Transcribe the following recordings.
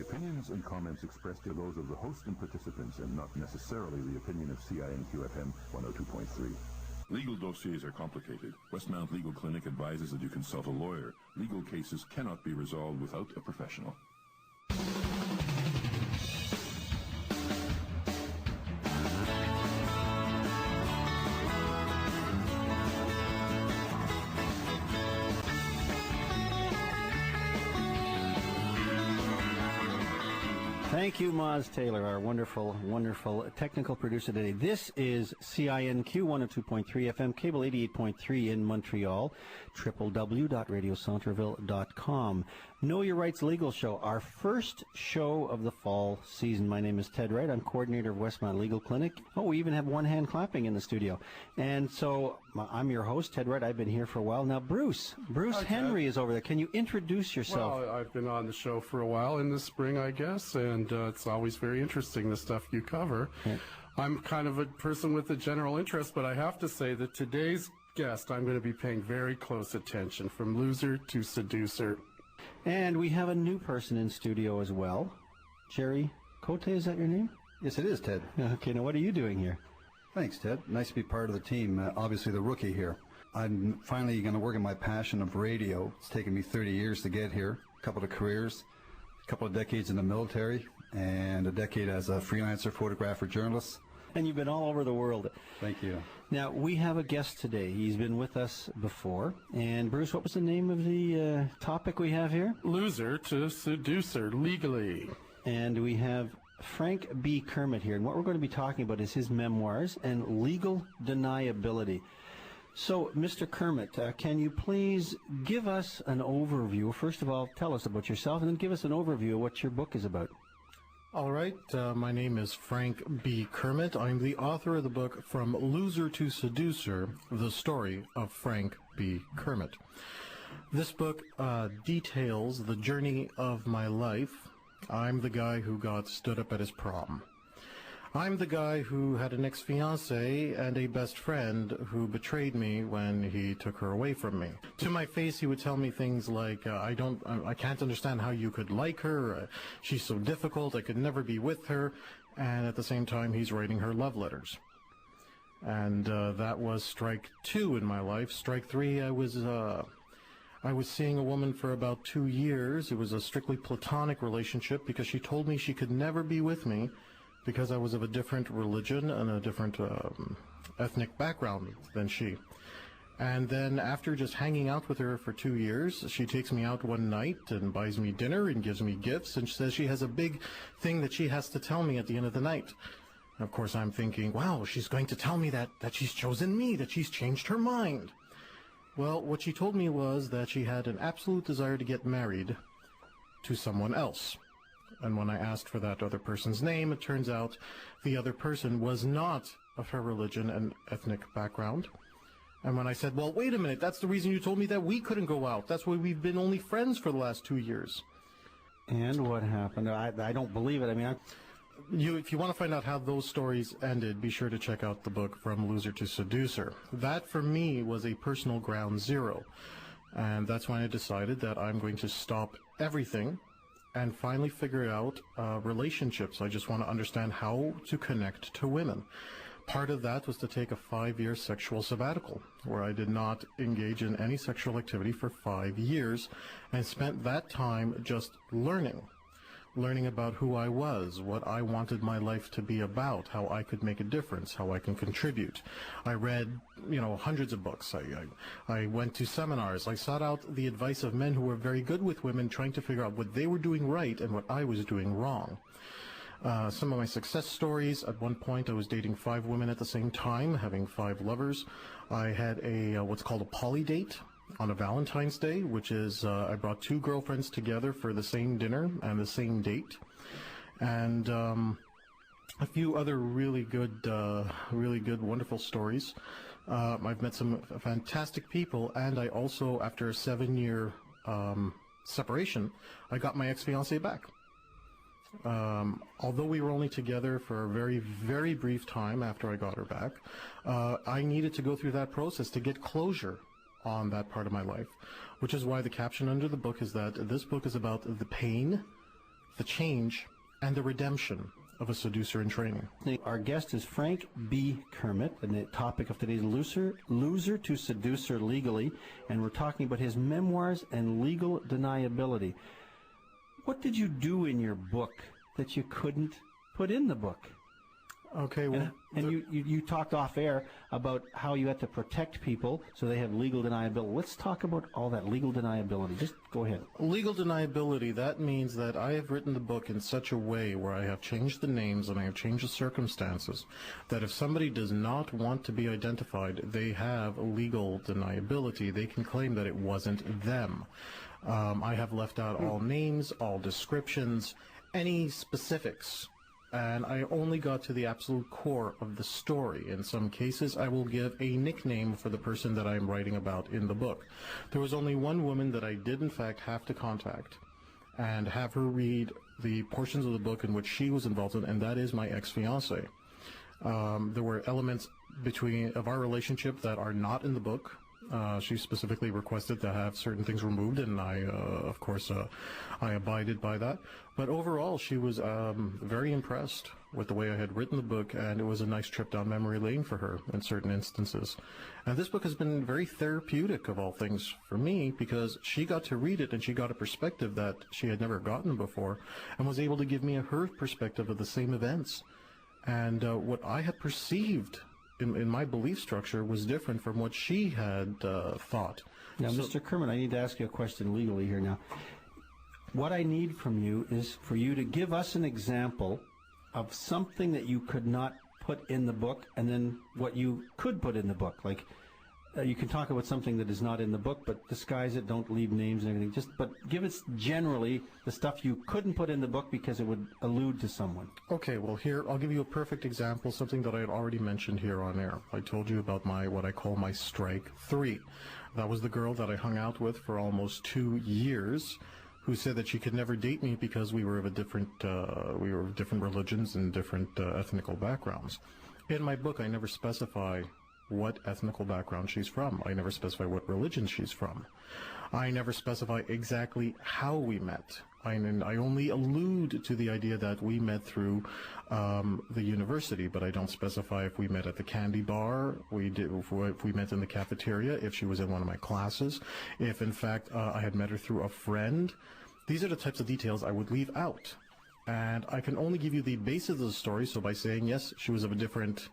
opinions and comments expressed are those of the host and participants and not necessarily the opinion of CINQ-FM 102.3. Legal dossiers are complicated. Westmount Legal Clinic advises that you consult a lawyer. Legal cases cannot be resolved without a professional. Thank you, Maz Taylor, our wonderful, wonderful technical producer today. This is CINQ 102.3 FM, cable 88.3 in Montreal, www.radiocentreville.com. Know Your Rights Legal Show, our first show of the fall season. My name is Ted Wright. I'm coordinator of Westmount Legal Clinic. Oh, we even have one hand clapping in the studio. And so I'm your host, Ted Wright. I've been here for a while. Now, Bruce Hi, Henry Ted. is over there. Can you introduce yourself? Well, I've been on the show for a while in the spring, I guess, and it's always very interesting, the stuff you cover. Yeah. I'm kind of a person with a general interest, but I have to say that today's guest I'm going to be paying very close attention, from loser to seducer. And we have a new person in studio as well. Gerry, Cote, is that your name? Yes, it is, Ted. Okay, now what are you doing here? Thanks, Ted. Nice to be part of the team. Obviously, the rookie here. I'm finally going to work on my passion of radio. It's taken me 30 years to get here, a couple of careers, a couple of decades in the military, and a decade as a freelancer, photographer, journalist. And you've been all over the world. Thank you. Now, we have a guest today. He's been with us before. And Bruce, what was the name of the topic we have here? Loser to seducer, legally. And we have Frank B. Kermit here. And what we're going to be talking about is his memoirs and legal deniability. So, Mr. Kermit, can you please give us an overview? First of all, tell us about yourself, and then give us an overview of what your book is about. All right, my name is Frank B. Kermit. I'm the author of the book From Loser to Seducer, the story of Frank B. Kermit. This book details the journey of my life. I'm the guy who got stood up at his prom. I'm the guy who had an ex-fiancée and a best friend who betrayed me when he took her away from me. To my face, he would tell me things like, I can't understand how you could like her. She's so difficult. I could never be with her. And at the same time, he's writing her love letters. And that was strike 2 in my life. Strike 3, I was seeing a woman for about 2 years. It was a strictly platonic relationship because she told me she could never be with me because I was of a different religion and a different ethnic background than she. And then after just hanging out with her for 2 years, she takes me out one night and buys me dinner and gives me gifts, and she says she has a big thing that she has to tell me at the end of the night. Of course, I'm thinking, wow, she's going to tell me that she's chosen me, that she's changed her mind. Well, what she told me was that she had an absolute desire to get married to someone else. And when I asked for that other person's name, it turns out the other person was not of her religion and ethnic background. And when I said, well, wait a minute, that's the reason you told me that we couldn't go out. That's why we've been only friends for the last 2 years. And what happened? I don't believe it. I mean, if you want to find out how those stories ended, be sure to check out the book From Loser to Seducer. That, for me, was a personal ground zero. And that's when I decided that I'm going to stop everything and finally figure out relationships. I just want to understand how to connect to women. Part of that was to take a 5-year sexual sabbatical, where I did not engage in any sexual activity for 5 years, and spent that time just learning about who I was, what I wanted my life to be about, how I could make a difference, how I can contribute. I read, hundreds of books. I went to seminars. I sought out the advice of men who were very good with women, trying to figure out what they were doing right and what I was doing wrong. Some of my success stories: at one point I was dating 5 women at the same time, having 5 lovers. I had a what's called a poly date on a Valentine's Day, which is I brought 2 girlfriends together for the same dinner and the same date, and a few other really good, wonderful stories. I've met some fantastic people, and I also, after a 7-year separation, I got my ex-fiancée back. Although we were only together for a very, very brief time after I got her back, I needed to go through that process to get closure on that part of my life, which is why the caption under the book is that this book is about the pain, the change, and the redemption of a seducer in training. Our guest is Frank B. Kermit, and the topic of today's Loser to Seducer Legally, and we're talking about his memoirs and legal deniability. What did you do in your book that you couldn't put in the book? Okay, well... And you talked off air about how you had to protect people so they have legal deniability. Let's talk about all that legal deniability. Just go ahead. Legal deniability, that means that I have written the book in such a way where I have changed the names and I have changed the circumstances that if somebody does not want to be identified, they have legal deniability. They can claim that it wasn't them. I have left out all names, all descriptions, any specifics. And I only got to the absolute core of the story. In some cases, I will give a nickname for the person that I'm writing about in the book. There was only one woman that I did, in fact, have to contact and have her read the portions of the book in which she was involved in, and that is my ex-fiancé. There were elements of our relationship that are not in the book. She specifically requested to have certain things removed, and I, of course, I abided by that. But overall, she was very impressed with the way I had written the book, and it was a nice trip down memory lane for her in certain instances. And this book has been very therapeutic, of all things, for me, because she got to read it, and she got a perspective that she had never gotten before, and was able to give me her perspective of the same events. And what I had perceived in my belief structure was different from what she had thought. Now, Mr. Kermit, I need to ask you a question legally here now. What I need from you is for you to give us an example of something that you could not put in the book, and then what you could put in the book. Like, you can talk about something that is not in the book, but disguise it, don't leave names and everything. But give us generally the stuff you couldn't put in the book because it would allude to someone. Okay, well, here, I'll give you a perfect example, something that I had already mentioned here on air. I told you about what I call my strike 3. That was the girl that I hung out with for almost 2 years, who said that she could never date me because we were of different religions and different ethnical backgrounds. In my book, I never specify what ethnical background she's from. I never specify what religion she's from. I never specify exactly how we met. I only allude to the idea that we met through the university, but I don't specify if we met at the candy bar, if we met in the cafeteria, if she was in one of my classes, if in fact I had met her through a friend. These are the types of details I would leave out. And I can only give you the basis of the story, so by saying, yes, she was of a different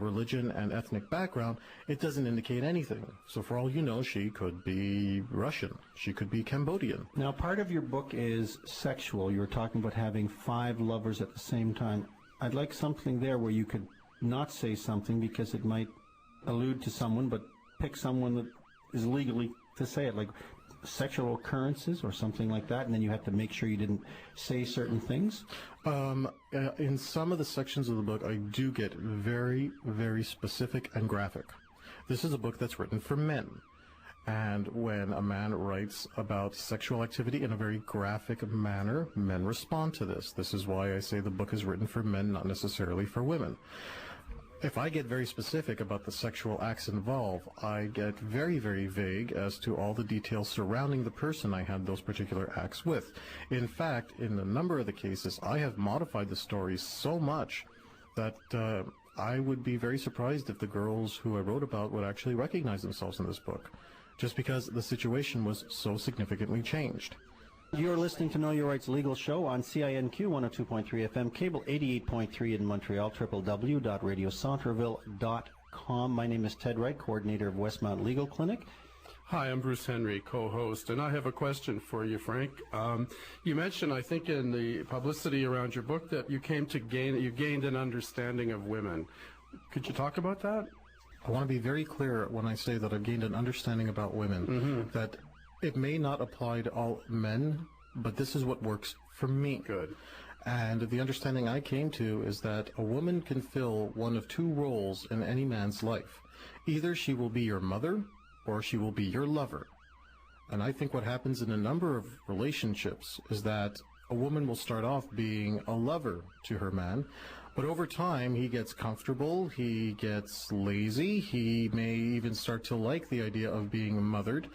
religion and ethnic background, it doesn't indicate anything. So for all you know, she could be Russian. She could be Cambodian. Now, part of your book is sexual. You were talking about having 5 lovers at the same time. I'd like something there where you could not say something because it might allude to someone, but pick someone that is legally to say it, like sexual occurrences or something like that, and then you have to make sure you didn't say certain things? In some of the sections of the book, I do get very, very specific and graphic. This is a book that's written for men. And when a man writes about sexual activity in a very graphic manner, men respond to this. This is why I say the book is written for men, not necessarily for women. If I get very specific about the sexual acts involved, I get very, very vague as to all the details surrounding the person I had those particular acts with. In fact, in a number of the cases, I have modified the stories so much that I would be very surprised if the girls who I wrote about would actually recognize themselves in this book, just because the situation was so significantly changed. You're listening to Know Your Rights Legal Show on CINQ 102.3 FM, cable 88.3 in Montreal, www.radiocentreville.com. My name is Ted Wright, coordinator of Westmount Legal Clinic. Hi, I'm Bruce Henry, co-host, and I have a question for you, Frank. You mentioned, I think, in the publicity around your book that you gained an understanding of women. Could you talk about that? I want to be very clear when I say that I've gained an understanding about women, that it may not apply to all men, but this is what works for me. Good. And the understanding I came to is that a woman can fill one of 2 roles in any man's life. Either she will be your mother, or she will be your lover. And I think what happens in a number of relationships is that a woman will start off being a lover to her man, but over time he gets comfortable, he gets lazy, he may even start to like the idea of being mothered,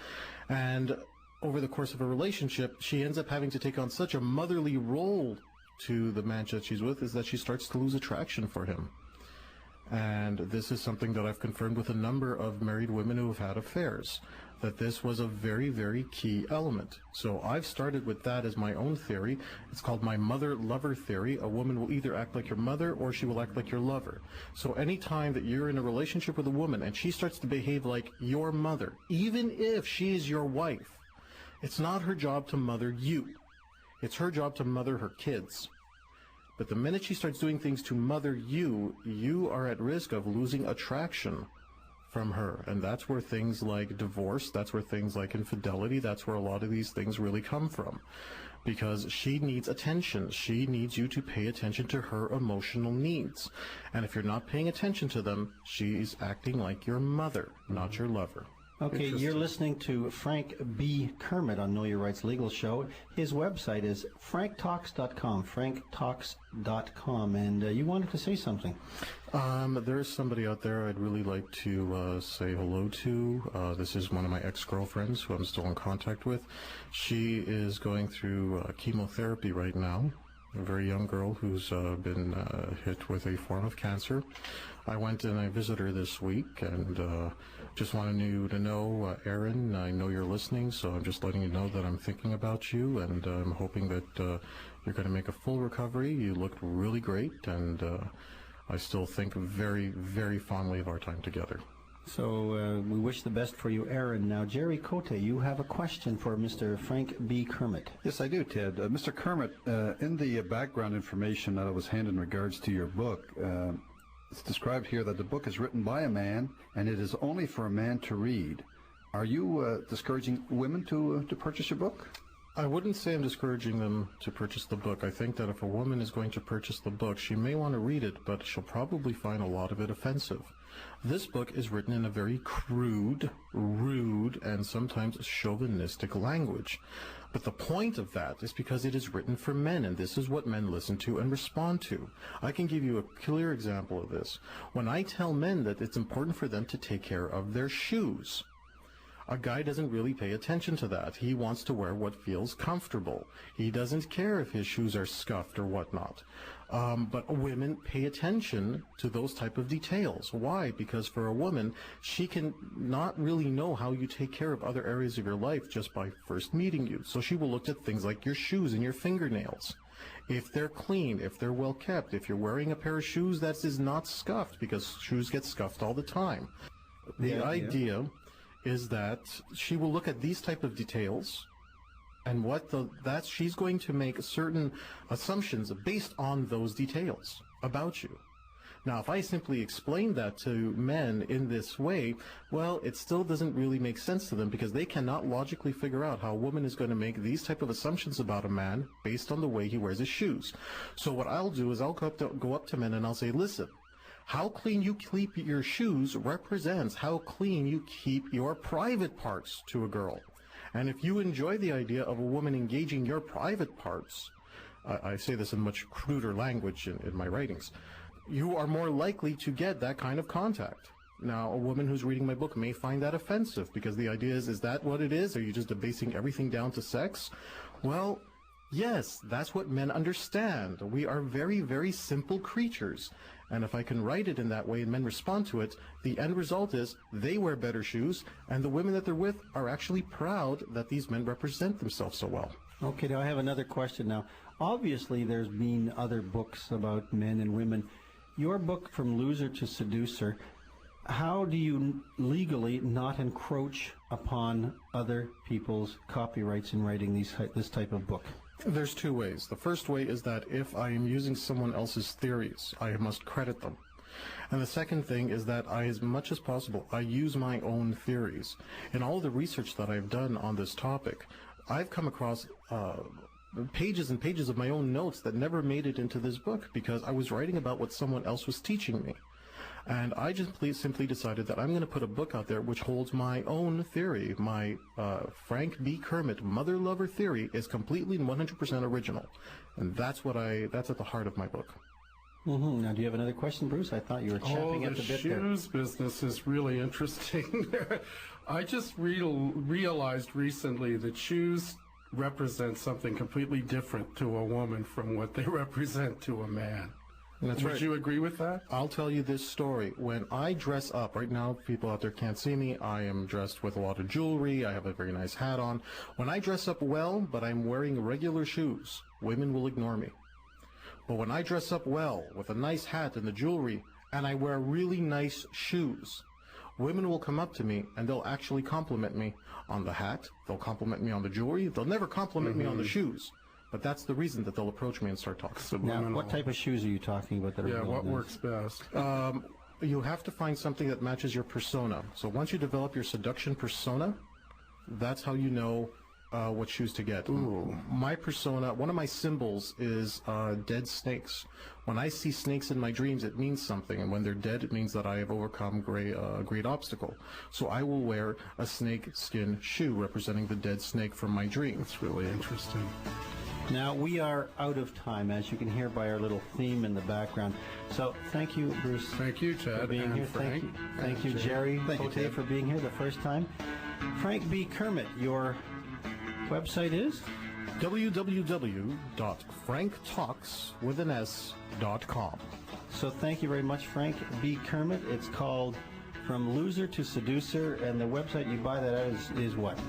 and over the course of a relationship, she ends up having to take on such a motherly role to the man that she's with, is that she starts to lose attraction for him. And this is something that I've confirmed with a number of married women who have had affairs, that this was a very, very key element. So I've started with that as my own theory. It's called my mother-lover theory. A woman will either act like your mother or she will act like your lover. So anytime that you're in a relationship with a woman and she starts to behave like your mother, even if she is your wife, it's not her job to mother you. It's her job to mother her kids. But the minute she starts doing things to mother you, you are at risk of losing attraction from her. And that's where things like divorce, that's where things like infidelity, that's where a lot of these things really come from. Because she needs attention. She needs you to pay attention to her emotional needs. And if you're not paying attention to them, she's acting like your mother, not your lover. Okay, you're listening to Frank B. Kermit on Know Your Rights Legal Show. His website is franktalks.com, franktalks.com, and you wanted to say something. There's somebody out there I'd really like to say hello to. This is one of my ex-girlfriends who I'm still in contact with. She is going through chemotherapy right now. A very young girl who's been hit with a form of cancer. I went and I visited her this week, and just wanted you to know, Aaron, I know you're listening, so I'm just letting you know that I'm thinking about you, and I'm hoping that you're going to make a full recovery. You looked really great, and I still think very, very fondly of our time together. So we wish the best for you, Aaron. Now, Gerry Cote, you have a question for Mr. Frank B. Kermit. Yes, I do, Ted. Mr. Kermit, in the background information that was handed in regards to your book, it's described here that the book is written by a man and it is only for a man to read. Are you discouraging women to purchase your book? I wouldn't say I'm discouraging them to purchase the book. I think that if a woman is going to purchase the book, she may want to read it, but she'll probably find a lot of it offensive. This book is written in a very crude, rude, and sometimes chauvinistic language. But the point of that is because it is written for men, and this is what men listen to and respond to. I can give you a clear example of this. When I tell men that it's important for them to take care of their shoes, a guy doesn't really pay attention to that. He wants to wear what feels comfortable. He doesn't care if his shoes are scuffed or whatnot. But women pay attention to those type of details. Why? Because for a woman, she can not really know how you take care of other areas of your life just by first meeting you. So she will look at things like your shoes and your fingernails. If they're clean, if they're well kept, if you're wearing a pair of shoes that is not scuffed, because shoes get scuffed all the time. The idea is that she will look at these type of details, and she's going to make certain assumptions based on those details about you. Now, if I simply explain that to men in this way, well, it still doesn't really make sense to them, because they cannot logically figure out how a woman is going to make these type of assumptions about a man based on the way he wears his shoes. So what I'll do is I'll go up to men and I'll say, listen, how clean you keep your shoes represents how clean you keep your private parts to a girl. And if you enjoy the idea of a woman engaging your private parts, I say this in much cruder language in my writings, you are more likely to get that kind of contact. Now, a woman who's reading my book may find that offensive, because the idea is that what it is? Are you just basing everything down to sex? Well, yes, that's what men understand. We are very, very simple creatures. And if I can write it in that way and men respond to it, the end result is they wear better shoes, and the women that they're with are actually proud that these men represent themselves so well. Okay, now I have another question now. Obviously, there's been other books about men and women. Your book, From Loser to Seducer, how do you legally not encroach upon other people's copyrights in writing this type of book? There's two ways. The first way is that if I am using someone else's theories, I must credit them. And the second thing is that as much as possible, I use my own theories. In all the research that I've done on this topic, I've come across pages and pages of my own notes that never made it into this book, because I was writing about what someone else was teaching me. And I just simply decided that I'm going to put a book out there which holds my own theory. My Frank B. Kermit mother lover theory is completely and 100% original. And that's at the heart of my book. Now, do you have another question, Bruce? I thought you were champing at the bit there. The shoes business is really interesting. I just realized recently that shoes represent something completely different to a woman from what they represent to a man. Would you agree with that? I'll tell you this story. When I dress up, right now people out there can't see me, I am dressed with a lot of jewelry, I have a very nice hat on. When I dress up well, but I'm wearing regular shoes, women will ignore me. But when I dress up well, with a nice hat and the jewelry, and I wear really nice shoes, women will come up to me and they'll actually compliment me on the hat, they'll compliment me on the jewelry, they'll never compliment me on the shoes. But that's the reason that they'll approach me and start talking. Now, what type of shoes are you talking about that are really what nice? works best? You have to find something that matches your persona. So once you develop your seduction persona, that's how you know what shoes to get. Ooh. My persona, one of my symbols is dead snakes. When I see snakes in my dreams, it means something, and when they're dead, it means that I have overcome a great obstacle. So I will wear a snake skin shoe representing the dead snake from my dream. That's really interesting. Now, we are out of time, as you can hear by our little theme in the background. So, thank you, Bruce. Thank you, Ted, for being and here. Frank. Thank you, Gerry. Thank you, Cote, Ted. for being here the first time. Frank B. Kermit, your website is? www.franktalks.com. So thank you very much, Frank B. Kermit. It's called From Loser to Seducer, and the website you buy that at is what?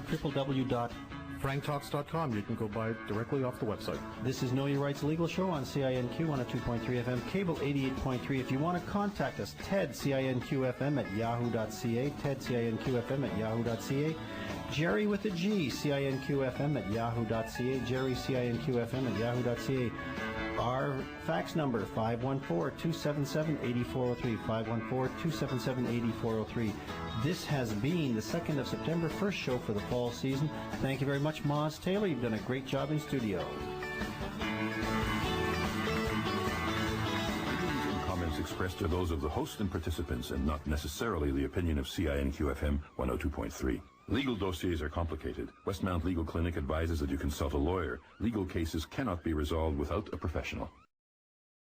franktalks.com. You can go buy it directly off the website. This is Know Your Rights Legal Show on CINQ 102.3 FM, cable 88.3. If you want to contact us, Ted, CINQFM at yahoo.ca, Ted, CINQFM at yahoo.ca, Gerry with a G, CINQFM at yahoo.ca, Gerry, CINQFM at yahoo.ca. Our fax number, 514-277-8403, 514-277-8403. This has been the 2nd of September, first show for the fall season. Thank you very much, Moz Taylor. You've done a great job in studio. Comments expressed are those of the host and participants and not necessarily the opinion of CINQ-FM 102.3. Legal dossiers are complicated. Westmount Legal Clinic advises that you consult a lawyer. Legal cases cannot be resolved without a professional.